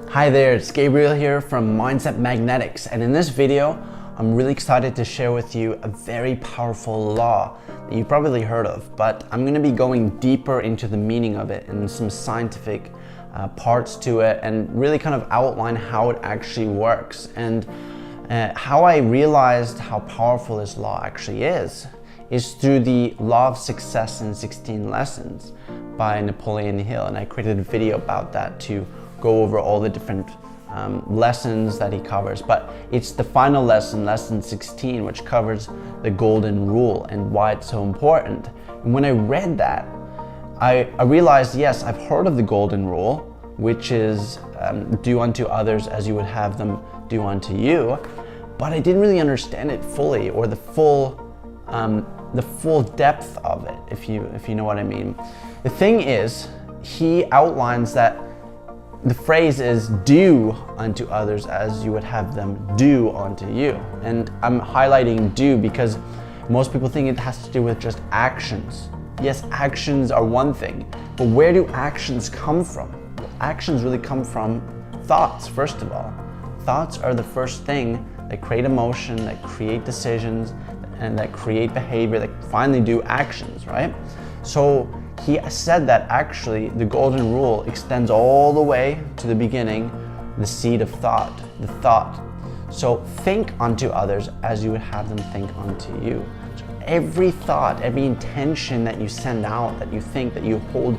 Hi there, it's Gabriel here from Mindset Magnetics, and in this video I'm really excited to share with you a very powerful law that you've probably heard of, but I'm going to be going deeper into the meaning of it and some scientific parts to it, and really kind of outline how it actually works and how I realized how powerful this law actually is through the Law of Success in 16 Lessons by Napoleon Hill, and I created a video about that to go over all the different lessons that he covers. But it's the final lesson, lesson 16, which covers the golden rule and why it's so important. And when I read that, I realized, yes, I've heard of the golden rule, which is do unto others as you would have them do unto you, but I didn't really understand it fully, or the full depth of it, if you know what I mean. The thing is, he outlines that the phrase is do unto others as you would have them do unto you. And I'm highlighting do because most people think it has to do with just actions. Yes, actions are one thing, but where do actions come from? Well, actions really come from thoughts, first of all. Thoughts are the first thing that create emotion, that create decisions, and that create behavior, that finally do actions, right? So he said that actually the golden rule extends all the way to the beginning, the seed of thought, the thought. So think unto others as you would have them think unto you. So every thought, every intention that you send out, that you think, that you hold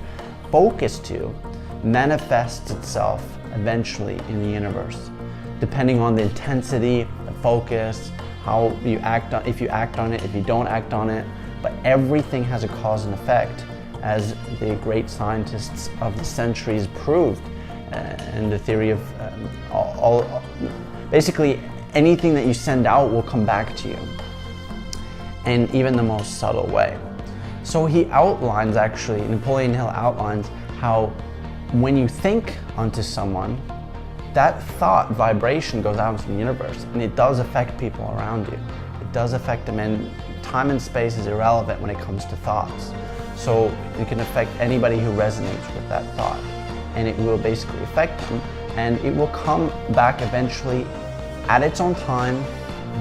focus to, manifests itself eventually in the universe, depending on the intensity, the focus, how you act on, if you act on it, if you don't act on it. But everything has a cause and effect, as the great scientists of the centuries proved, and the theory of basically anything that you send out will come back to you, and even the most subtle way. So he outlines, actually, Napoleon Hill outlines how when you think unto someone, that thought vibration goes out into the universe, and it does affect people around you. It does affect them, and time and space is irrelevant when it comes to thoughts. So it can affect anybody who resonates with that thought, and it will basically affect them, and it will come back eventually at its own time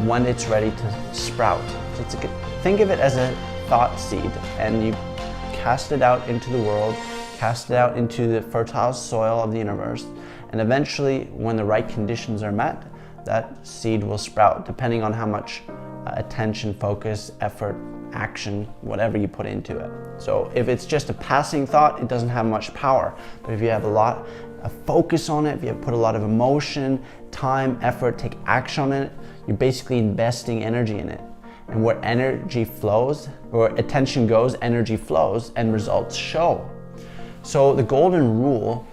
when it's ready to sprout. So think of it as a thought seed, and you cast it out into the world, cast it out into the fertile soil of the universe, and eventually when the right conditions are met, that seed will sprout, depending on how much attention, focus, effort, action, whatever you put into it. So if it's just a passing thought, it doesn't have much power. But if you have a lot of focus on it, if you have put a lot of emotion, time, effort, take action on it, you're basically investing energy in it. And where energy flows, or attention goes, energy flows, and results show. So the golden rule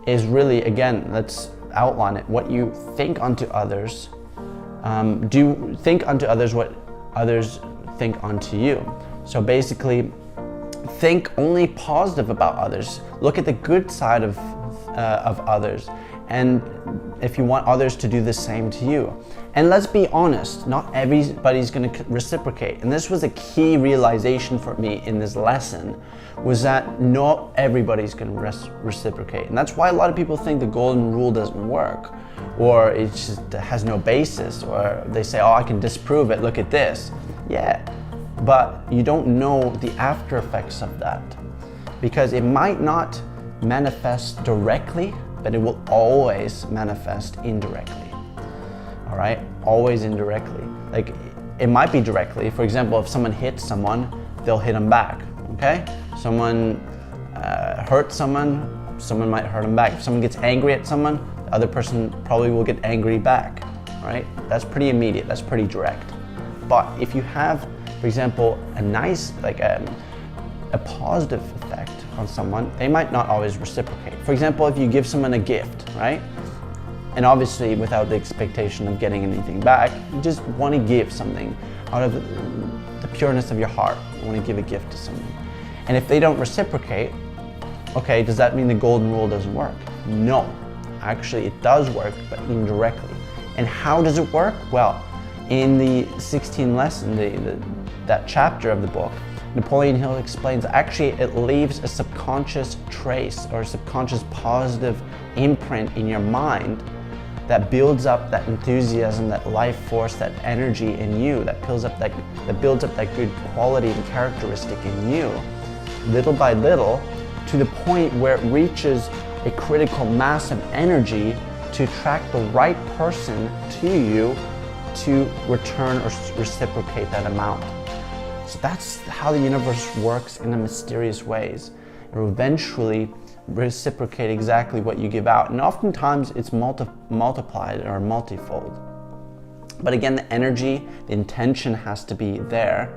is really, again, let's outline it. What you think unto others, think unto others what others think unto you. So basically, think only positive about others. Look at the good side of others, and if you want others to do the same to you. And let's be honest, not everybody's going to reciprocate. And this was a key realization for me in this lesson, was that not everybody's going to reciprocate. And that's why a lot of people think the golden rule doesn't work, or it just has no basis, or they say, oh, I can disprove it, look at this. Yeah, but you don't know the after effects of that, because it might not manifest directly, but it will always manifest indirectly. All right, always indirectly. Like, it might be directly. For example, if someone hits someone, they'll hit them back. Okay, someone hurts someone, someone might hurt them back. If someone gets angry at someone, the other person probably will get angry back. Right? That's pretty immediate. That's pretty direct. But if you have, for example, a nice, like a positive effect on someone, they might not always reciprocate. For example, if you give someone a gift, right? And obviously without the expectation of getting anything back, you just want to give something out of the pureness of your heart. You want to give a gift to someone. And if they don't reciprocate, okay, does that mean the golden rule doesn't work? No, actually it does work, but indirectly. And how does it work? Well, in the 16 lesson, that chapter of the book, Napoleon Hill explains actually it leaves a subconscious trace or a subconscious positive imprint in your mind that builds up that enthusiasm, that life force, that energy in you, that builds up that good quality and characteristic in you, little by little, to the point where it reaches a critical mass of energy to attract the right person to you to return or reciprocate that amount. So that's how the universe works in mysterious ways. It will eventually reciprocate exactly what you give out, and oftentimes it's multiplied or multifold. But again, the energy, the intention has to be there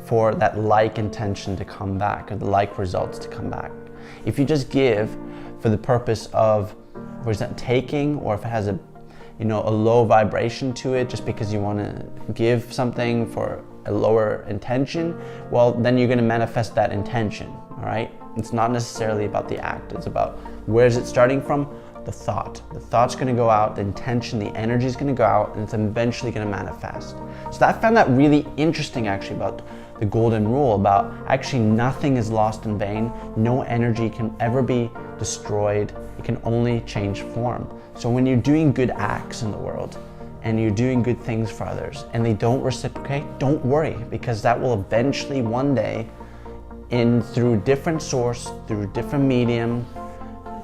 for that like intention to come back, or the like results to come back. If you just give for the purpose of, for example, taking, or if it has a low vibration to it, just because you want to give something for a lower intention, well, then you're going to manifest that intention. All right. It's not necessarily about the act. It's about where is it starting from? The thought. The thought's going to go out, the intention, the energy is going to go out, and it's eventually going to manifest. So I found that really interesting actually about the golden rule, about actually nothing is lost in vain. No energy can ever be destroyed. It can only change form. So when you're doing good acts in the world and you're doing good things for others and they don't reciprocate, don't worry, because that will eventually one day, through different source, through different medium,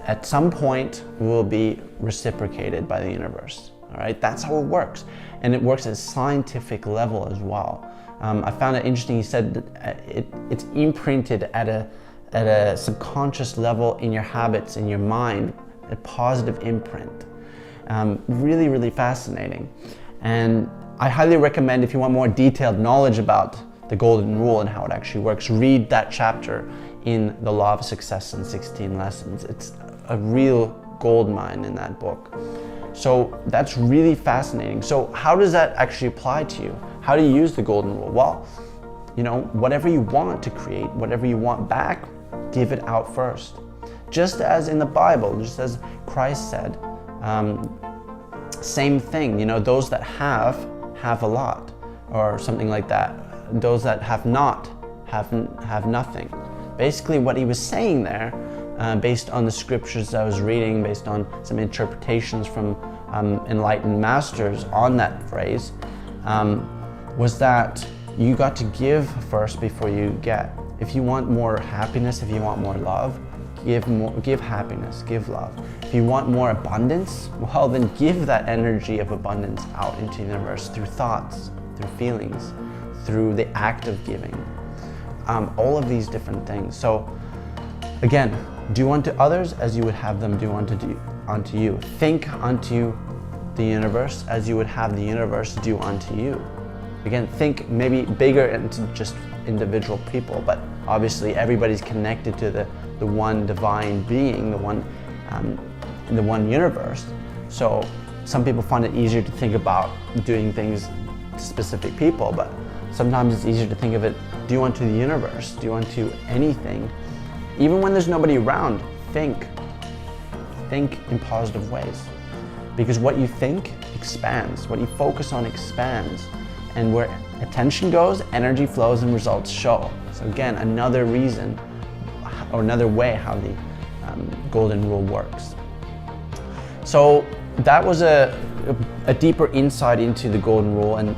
at some point will be reciprocated by the universe. All right, that's how it works, and it works at a scientific level as well. I found it interesting. He said that it's imprinted at a subconscious level in your habits, in your mind, a positive imprint. Really, really fascinating, and I highly recommend, if you want more detailed knowledge about the golden rule and how it actually works, read that chapter in The Law of Success in 16 Lessons. It's a real gold mine in that book. So that's really fascinating. So how does that actually apply to you? How do you use the golden rule? Well, whatever you want to create, whatever you want back, give it out first. Just as in the Bible, just as Christ said, same thing, those that have a lot, or something like that. Those that have not have nothing. Basically what he was saying there, based on the scriptures I was reading, based on some interpretations from enlightened masters on that phrase, was that you got to give first before you get. If you want more happiness, if you want more love, give happiness, give love. If you want more abundance, well, then give that energy of abundance out into the universe through thoughts, through feelings, through the act of giving, all of these different things. So again, do unto others as you would have them do unto you. Think unto the universe as you would have the universe do unto you. Again, think maybe bigger into just individual people, but obviously everybody's connected to the one divine being, the one universe. So some people find it easier to think about doing things to specific people, but sometimes it's easier to think of it, do unto the universe, do unto anything. Even when there's nobody around, think in positive ways. Because what you think expands, what you focus on expands. And where attention goes, energy flows and results show. So again, another reason, or another way how the golden rule works. So that was a deeper insight into the golden rule, and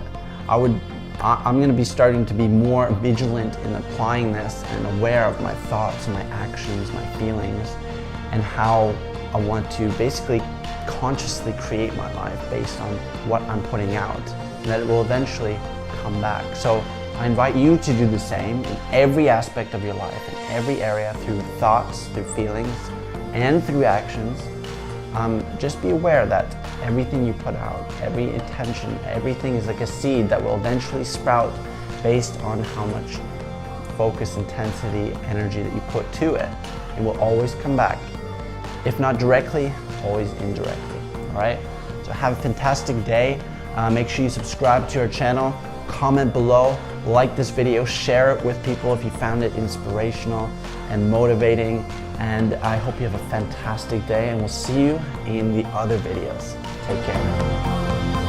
I'm going to be starting to be more vigilant in applying this and aware of my thoughts, my actions, my feelings, and how I want to basically consciously create my life based on what I'm putting out, and that it will eventually come back. So I invite you to do the same in every aspect of your life, in every area, through thoughts, through feelings, and through actions. Just be aware that everything you put out, every intention, everything is like a seed that will eventually sprout based on how much focus, intensity, energy that you put to it. It will always come back. If not directly, always indirectly. All right? So have a fantastic day. Make sure you subscribe to our channel, comment below, like this video, share it with people if you found it inspirational and motivating. And I hope you have a fantastic day, and we'll see you in the other videos. Take care.